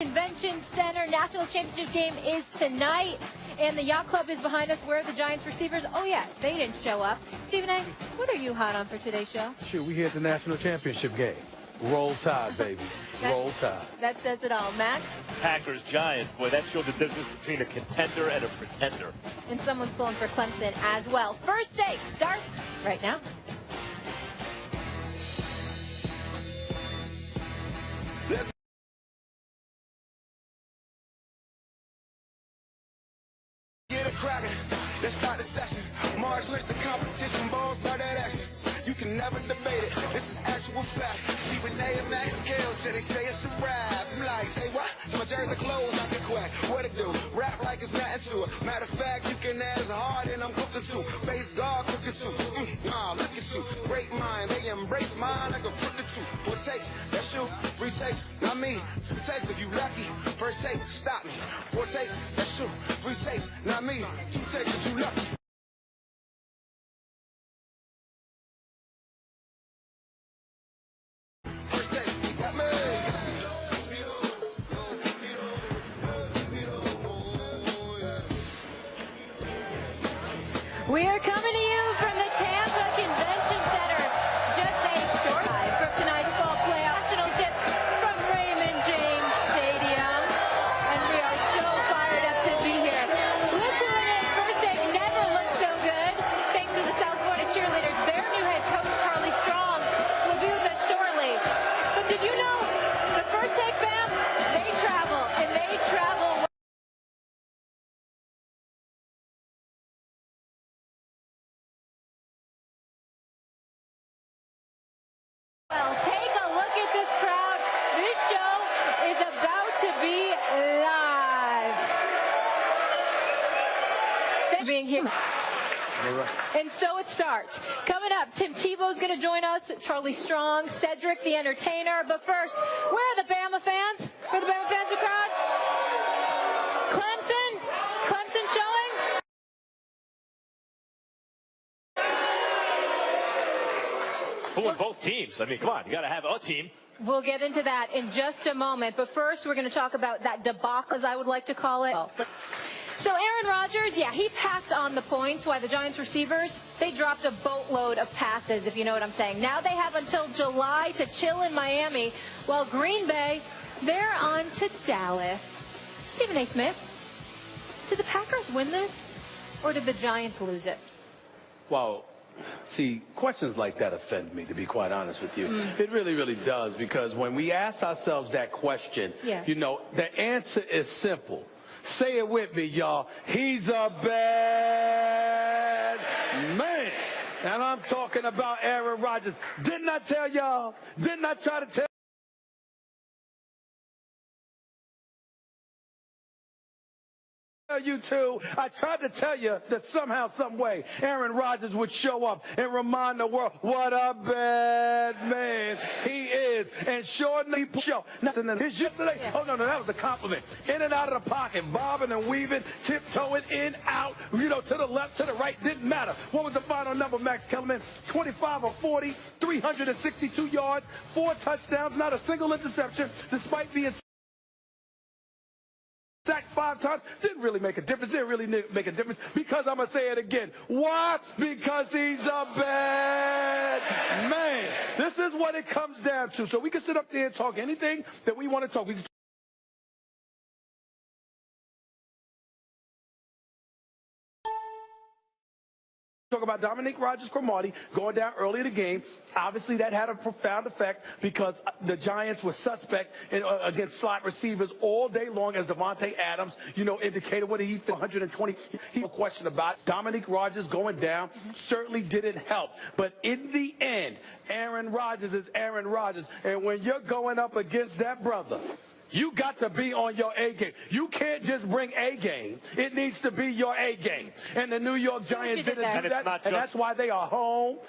Convention Center National Championship game is tonight, and the Yacht Club is behind us. Where are the Giants receivers? Oh yeah, they didn't show up. Stephen A., what are you hot on for today's show? Sure, we here at the National Championship game. Roll Tide, baby. Roll Tide. That says it all. Max? Packers, Giants. Boy, that showed the difference between a contender and a pretender. And someone's pulling for Clemson as well. First take starts right now. Get it cracking. Let's start the session. March list the competition, balls by that action. You can never debate it. This is actual fact. Stephen A. and Max Scales said they say it's a rap. I'm like, say what? So my jersey clothes I can quack. What it do? Rap like it's nothing to it. Matter of fact, you can add as hard and I'm cooking too. Base guard cooking too. Look at you. Great mind. They embrace mine like a crooked too. 4 takes. That's you. 3 takes. Not me. 2 takes if you lucky. First take. Stop me. 4 takes. That's you. 3 takes. Not me. 2 takes if you lucky. We are coming to you from the Tampa Convention Center. Just a short drive from tonight's fall playoff national tip from Raymond James Stadium. And we are so fired up to be here. Look who it is. First take never looked so good. Thanks to the South Florida cheerleaders. Their new head coach, Charlie Strong, will be with us shortly. But did you know the first take fam, they travel and they travel. Well, take a look at this crowd. This show is about to be live. Thanks for being here. And so it starts. Coming up, Tim Tebow's going to join us, Charlie Strong, Cedric the Entertainer. But first, where are the Bama fans? Where are the Bama fans in the crowd? Clemson? Clemson showing? Pulling both teams. I mean, come on. You got to have a team. We'll get into that in just a moment. But first, we're going to talk about that debacle, as I would like to call it. So Aaron Rodgers, yeah, he packed on the points, while the Giants receivers, they dropped a boatload of passes, if you know what I'm saying. Now they have until July to chill in Miami, while Green Bay, they're on to Dallas. Stephen A. Smith, did the Packers win this, or did the Giants lose it? Well, see, questions like that offend me, to be quite honest with you. It really, really does, because when we ask ourselves that question, you know, the answer is simple. Say it with me, y'all. He's a bad man. And I'm talking about Aaron Rodgers. Didn't I tell y'all? Didn't I try to tell you too? I tried to tell you that somehow, some way, Aaron Rodgers would show up and remind the world what a bad man he is. And sure enough, show. His yesterday. Oh no, that was a compliment. In and out of the pocket, bobbing and weaving, tiptoeing in, out, you know, to the left, to the right, didn't matter. What was the final number, Max Kellerman? 25 or 40, 362 yards, 4 touchdowns, not a single interception, despite being sacked 5 times. Didn't really make a difference. Didn't really make a difference, because I'm going to say it again. Why? Because he's a bad man. This is what it comes down to. So we can sit up there and talk anything that we want to talk. We can talk about Dominique Rodgers-Cromartie going down early in the game. Obviously, that had a profound effect, because the Giants were suspect against slot receivers all day long, as Devontae Adams, you know, indicated what he fit 120. No question about it. Dominique Rodgers going down certainly didn't help. But in the end, Aaron Rodgers is Aaron Rodgers. And when you're going up against that brother, you got to be on your A game. You can't just bring A game. It needs to be your A game. And the New York Giants didn't do that, and that's why they are home.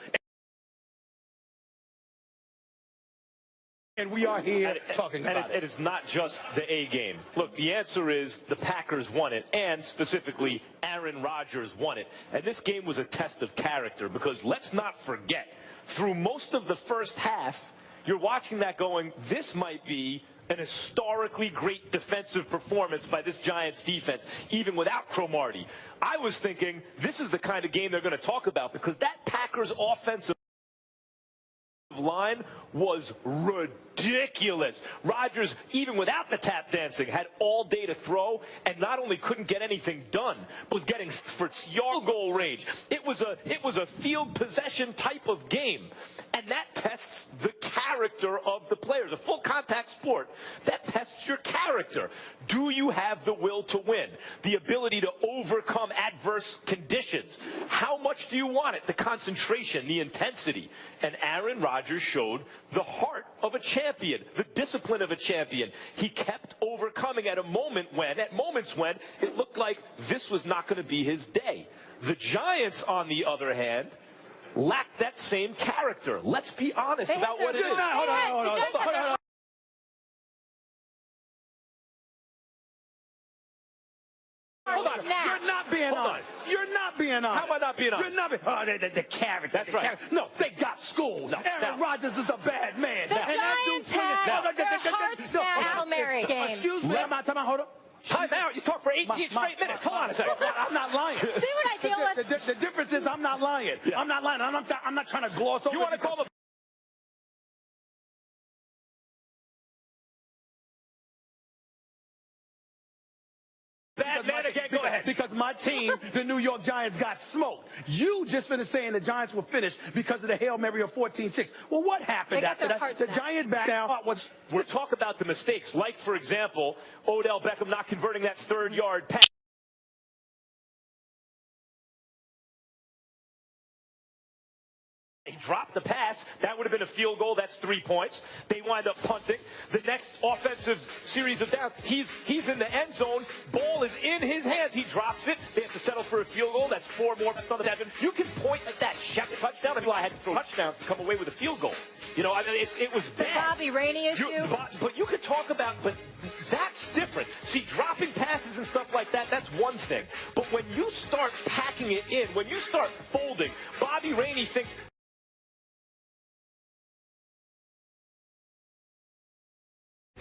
And we are here talking about it. It is not just the A game. Look, the answer is the Packers won it, and specifically Aaron Rodgers won it. And this game was a test of character, because let's not forget, through most of the first half, you're watching that going, this might be an historically great defensive performance by this Giants defense, even without Cromartie. I was thinking this is the kind of game they're going to talk about because that Packers offensive line was ridiculous. Rodgers, even without the tap dancing, had all day to throw and not only couldn't get anything done, but was getting for yard goal range. It was a field possession type of game. And that tests the character of the players. A full contact sport, that tests your character. Do you have the will to win? The ability to overcome adverse conditions? How much do you want it? The concentration, the intensity. And Aaron Rodgers showed the heart of a champion, the discipline of a champion. He kept overcoming at moments when it looked like this was not going to be his day. The Giants, on the other hand, lacked that same character. Let's be honest about what it is. Hold on. Hold on. You're not being honest. You're not being honest. How am I not being honest? You're not being honest. The character. That's right. No, they got schooled. Aaron Rodgers is a bad man. The Giants had their hearts now. Hail Mary game. Excuse me. Hold up. Time out. You talk for 18 straight minutes. Hold on a second. I'm not lying. See what I deal with? The difference is I'm not lying. I'm not lying. I'm not trying to gloss over. You want to call the bad man again? Go ahead. Because my team, the New York Giants, got smoked. You just finished saying the Giants were finished because of the Hail Mary of 14-6. Well, what happened after that? The Giant back down was... We're talking about the mistakes, like, for example, Odell Beckham not converting that third-yard pass. He dropped the pass. That would have been a field goal. That's 3 points. They wind up punting. The next offensive series of downs, he's in the end zone. Ball is in his hands. He drops it. They have to settle for a field goal. That's 4 more. That's on the 7. You can point at that. Check a touchdown. That's why I had to throw touchdowns to come away with a field goal. You know, I mean, it was bad. The Bobby Rainey issue. But you could talk about, but that's different. See, dropping passes and stuff like that, that's one thing. But when you start packing it in, when you start folding, Bobby Rainey thinks,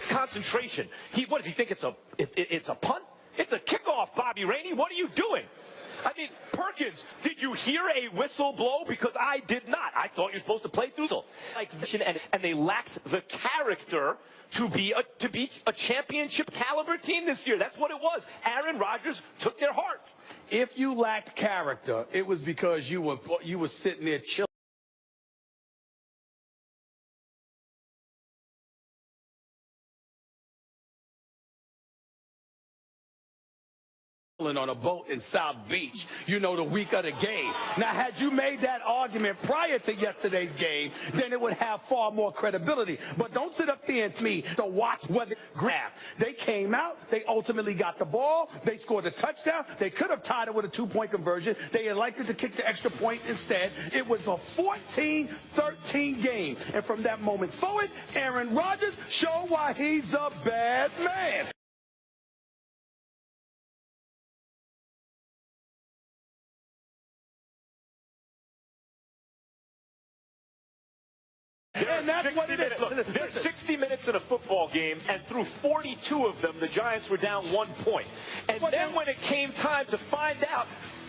concentration. What does he think? It's a punt? It's a kickoff, Bobby Rainey. What are you doing? I mean, Perkins, did you hear a whistle blow? Because I did not. I thought you're supposed to play through the and they lacked the character to be a championship caliber team this year. That's what it was. Aaron Rodgers took their heart. If you lacked character, it was because you were sitting there chilling. On a boat in South Beach, you know, the week of the game. Now, had you made that argument prior to yesterday's game, then it would have far more credibility. But don't sit up there and to me to watch what grab. They came out, they ultimately got the ball, they scored a touchdown, they could have tied it with a 2-point conversion. They elected to kick the extra point instead. It was a 14-13 game. And from that moment forward, Aaron Rodgers showed why he's a bad man. And that's what it is. Look, there's 60 minutes in a football game, and through 42 of them, the Giants were down 1 point. And then when it came time to find out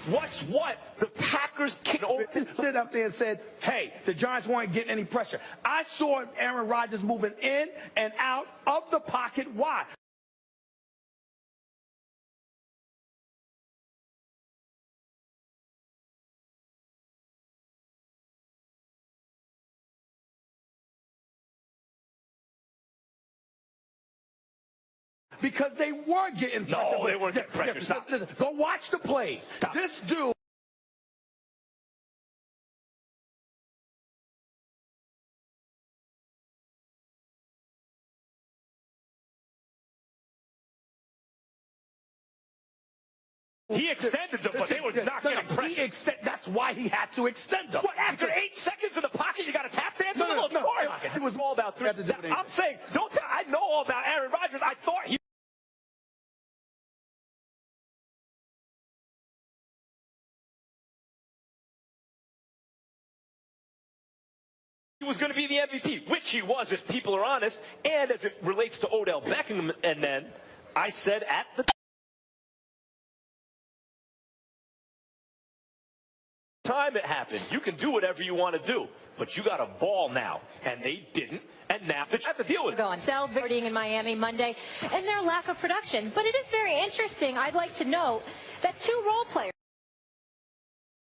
what's what, the Packers sit up there and said, hey, the Giants weren't getting any pressure. I saw Aaron Rodgers moving in and out of the pocket. Why? Because they were getting pressure. No, they weren't getting pressure. Stop. Go watch the plays. Stop. This dude. He extended them, but they were not getting pressure. That's why he had to extend them. What, after 8 seconds in the pocket, you got to tap dance? No. It was all about 3. I'm saying, I know all about Aaron Rodgers. I thought he he was going to be the MVP, which he was, if people are honest. And as it relates to Odell Beckham, and then I said at the time it happened, you can do whatever you want to do, but you got a ball now, and they didn't, and now they have to deal with it. Going celebrating in Miami Monday and their lack of production. But it is very interesting. I'd like to note that two role players